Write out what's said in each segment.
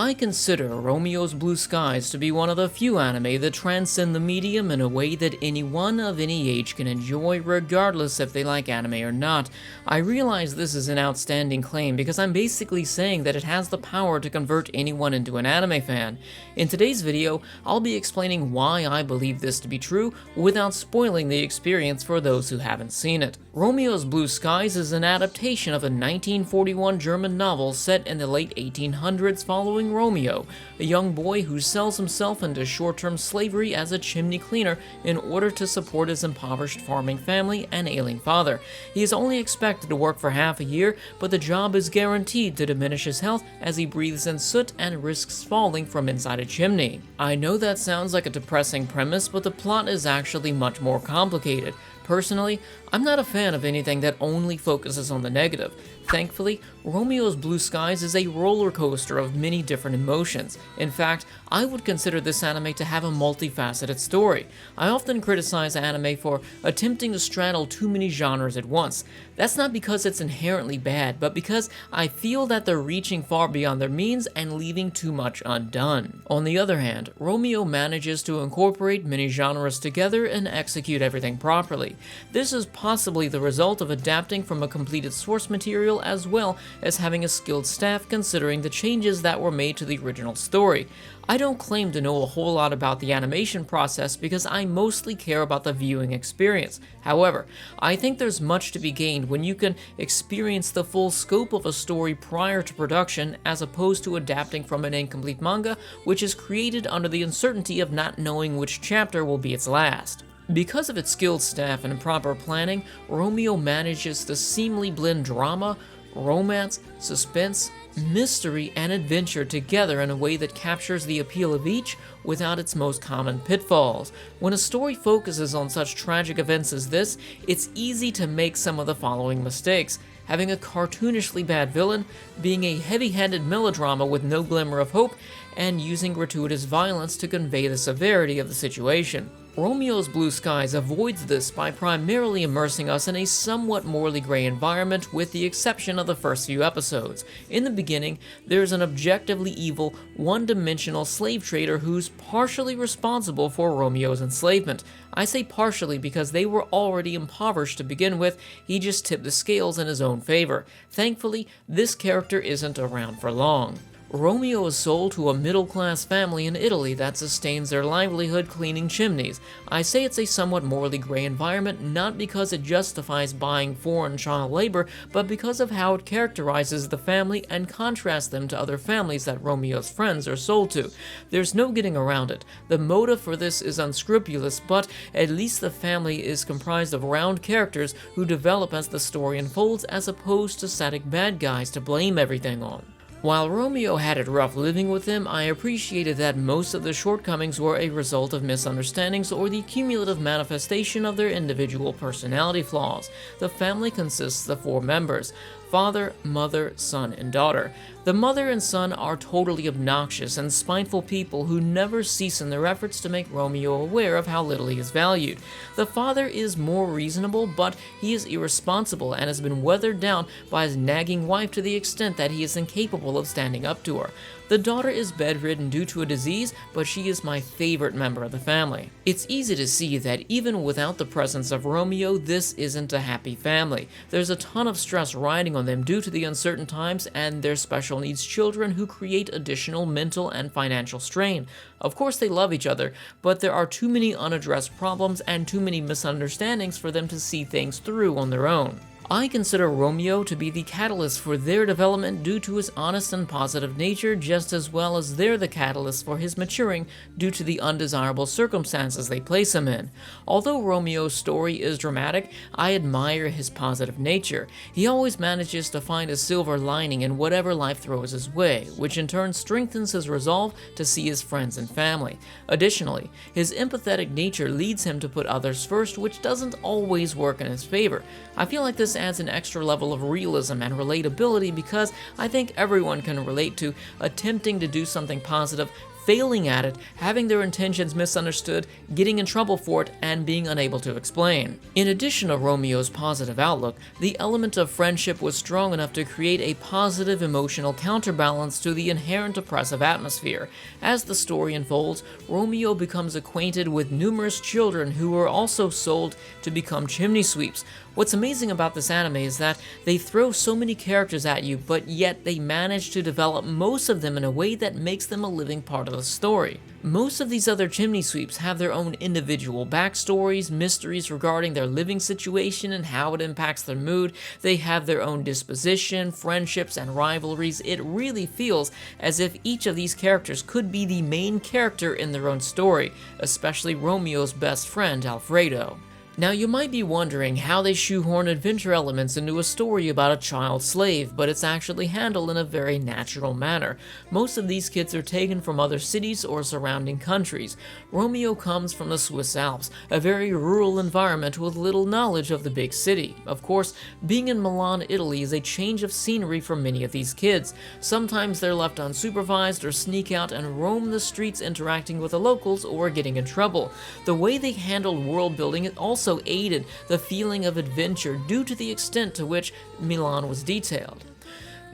I consider Romeo's Blue Skies to be one of the few anime that transcend the medium in a way that anyone of any age can enjoy regardless if they like anime or not. I realize this is an outstanding claim because I'm basically saying that it has the power to convert anyone into an anime fan. In today's video, I'll be explaining why I believe this to be true without spoiling the experience for those who haven't seen it. Romeo's Blue Skies is an adaptation of a 1941 German novel set in the late 1800s following Romeo, a young boy who sells himself into short-term slavery as a chimney cleaner in order to support his impoverished farming family and ailing father. He is only expected to work for half a year, but the job is guaranteed to diminish his health as he breathes in soot and risks falling from inside a chimney. I know that sounds like a depressing premise, but the plot is actually much more complicated. Personally, I'm not a fan of anything that only focuses on the negative. Thankfully, Romeo's Blue Skies is a roller coaster of many different emotions. In fact, I would consider this anime to have a multifaceted story. I often criticize anime for attempting to straddle too many genres at once. That's not because it's inherently bad, but because I feel that they're reaching far beyond their means and leaving too much undone. On the other hand, Romeo manages to incorporate many genres together and execute everything properly. This is possibly the result of adapting from a completed source material as well as having a skilled staff considering the changes that were made to the original story. I don't claim to know a whole lot about the animation process because I mostly care about the viewing experience. However, I think there's much to be gained when you can experience the full scope of a story prior to production as opposed to adapting from an incomplete manga which is created under the uncertainty of not knowing which chapter will be its last. Because of its skilled staff and proper planning, Romeo manages to seamlessly blend drama, romance, suspense, mystery, and adventure together in a way that captures the appeal of each without its most common pitfalls. When a story focuses on such tragic events as this, it's easy to make some of the following mistakes: having a cartoonishly bad villain, being a heavy-handed melodrama with no glimmer of hope, and using gratuitous violence to convey the severity of the situation. Romeo's Blue Skies avoids this by primarily immersing us in a somewhat morally gray environment with the exception of the first few episodes. In the beginning, there's an objectively evil, one-dimensional slave trader who's partially responsible for Romeo's enslavement. I say partially because they were already impoverished to begin with, he just tipped the scales in his own favor. Thankfully, this character isn't around for long. Romeo is sold to a middle-class family in Italy that sustains their livelihood cleaning chimneys. I say it's a somewhat morally gray environment not because it justifies buying foreign child labor, but because of how it characterizes the family and contrasts them to other families that Romeo's friends are sold to. There's no getting around it. The motive for this is unscrupulous, but at least the family is comprised of round characters who develop as the story unfolds as opposed to static bad guys to blame everything on. While Romeo had it rough living with them, I appreciated that most of the shortcomings were a result of misunderstandings or the cumulative manifestation of their individual personality flaws. The family consists of 4 members: father, mother, son, and daughter. The mother and son are totally obnoxious and spiteful people who never cease in their efforts to make Romeo aware of how little he is valued. The father is more reasonable, but he is irresponsible and has been weathered down by his nagging wife to the extent that he is incapable of standing up to her. The daughter is bedridden due to a disease, but she is my favorite member of the family. It's easy to see that even without the presence of Romeo, this isn't a happy family. There's a ton of stress riding on them due to the uncertain times and their special needs children who create additional mental and financial strain. Of course they love each other, but there are too many unaddressed problems and too many misunderstandings for them to see things through on their own. I consider Romeo to be the catalyst for their development due to his honest and positive nature, just as well as they're the catalyst for his maturing due to the undesirable circumstances they place him in. Although Romeo's story is dramatic, I admire his positive nature. He always manages to find a silver lining in whatever life throws his way, which in turn strengthens his resolve to see his friends and family. Additionally, his empathetic nature leads him to put others first, which doesn't always work in his favor. I feel like this adds an extra level of realism and relatability because I think everyone can relate to attempting to do something positive, failing at it, having their intentions misunderstood, getting in trouble for it, and being unable to explain. In addition to Romeo's positive outlook, the element of friendship was strong enough to create a positive emotional counterbalance to the inherent oppressive atmosphere. As the story unfolds, Romeo becomes acquainted with numerous children who are also sold to become chimney sweeps. What's amazing about this anime is that they throw so many characters at you, but yet they manage to develop most of them in a way that makes them a living part of the story. Most of these other chimney sweeps have their own individual backstories, mysteries regarding their living situation and how it impacts their mood. They have their own disposition, friendships, and rivalries. It really feels as if each of these characters could be the main character in their own story, especially Romeo's best friend, Alfredo. Now, you might be wondering how they shoehorn adventure elements into a story about a child slave, but it's actually handled in a very natural manner. Most of these kids are taken from other cities or surrounding countries. Romeo comes from the Swiss Alps, a very rural environment with little knowledge of the big city. Of course, being in Milan, Italy is a change of scenery for many of these kids. Sometimes they're left unsupervised or sneak out and roam the streets interacting with the locals or getting in trouble. The way they handled world building also aided the feeling of adventure due to the extent to which Milan was detailed.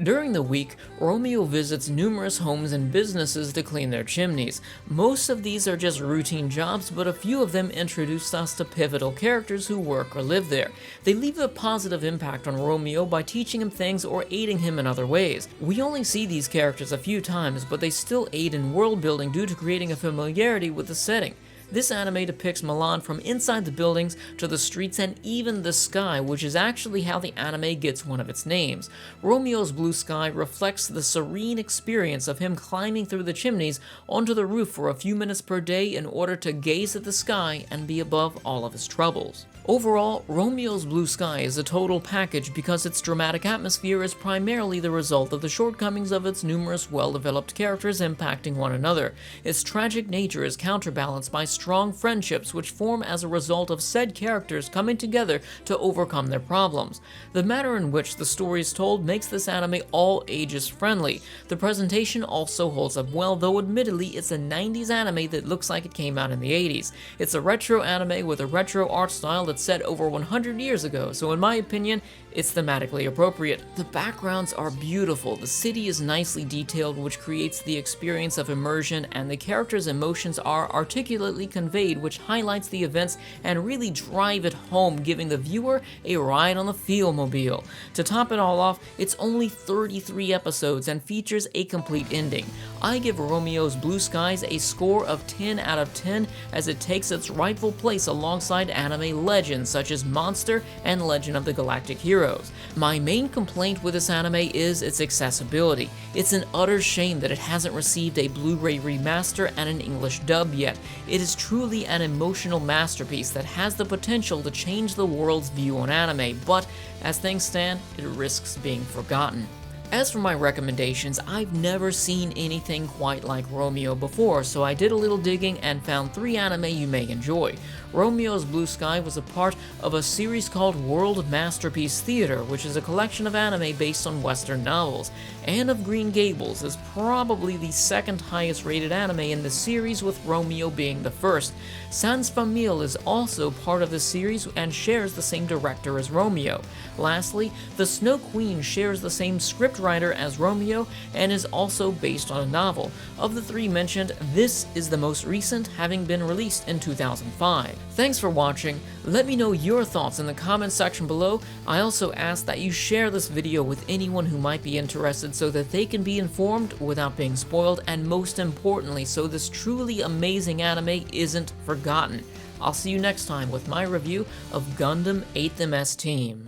During the week, Romeo visits numerous homes and businesses to clean their chimneys. Most of these are just routine jobs, but a few of them introduce us to pivotal characters who work or live there. They leave a positive impact on Romeo by teaching him things or aiding him in other ways. We only see these characters a few times, but they still aid in world building due to creating a familiarity with the setting. This anime depicts Milan from inside the buildings to the streets and even the sky, which is actually how the anime gets one of its names. Romeo's blue sky reflects the serene experience of him climbing through the chimneys onto the roof for a few minutes per day in order to gaze at the sky and be above all of his troubles. Overall, Romeo's Blue Sky is a total package because its dramatic atmosphere is primarily the result of the shortcomings of its numerous well-developed characters impacting one another. Its tragic nature is counterbalanced by strong friendships which form as a result of said characters coming together to overcome their problems. The manner in which the story is told makes this anime all ages friendly. The presentation also holds up well, though admittedly it's a 90s anime that looks like it came out in the 80s. It's a retro anime with a retro art style that's set over 100 years ago, so in my opinion, it's thematically appropriate. The backgrounds are beautiful, the city is nicely detailed, which creates the experience of immersion, and the characters' emotions are articulately conveyed, which highlights the events and really drive it home, giving the viewer a ride on the Feel-mobile. To top it all off, it's only 33 episodes and features a complete ending. I give Romeo's Blue Skies a score of 10 out of 10 as it takes its rightful place alongside anime legends such as Monster and Legend of the Galactic Heroes. My main complaint with this anime is its accessibility. It's an utter shame that it hasn't received a Blu-ray remaster and an English dub yet. It is truly an emotional masterpiece that has the potential to change the world's view on anime, but as things stand, it risks being forgotten. As for my recommendations, I've never seen anything quite like Romeo before, so I did a little digging and found 3 anime you may enjoy. Romeo's Blue Sky was a part of a series called World Masterpiece Theater, which is a collection of anime based on Western novels. Anne of Green Gables is probably the second highest rated anime in the series, with Romeo being the first. Sans Famille is also part of the series and shares the same director as Romeo. Lastly, The Snow Queen shares the same scriptwriter as Romeo and is also based on a novel. Of the 3 mentioned, this is the most recent, having been released in 2005. Thanks for watching. Let me know your thoughts in the comment section below. I also ask that you share this video with anyone who might be interested so that they can be informed without being spoiled, and most importantly, so this truly amazing anime isn't forgotten. I'll see you next time with my review of Gundam 8th MS Team.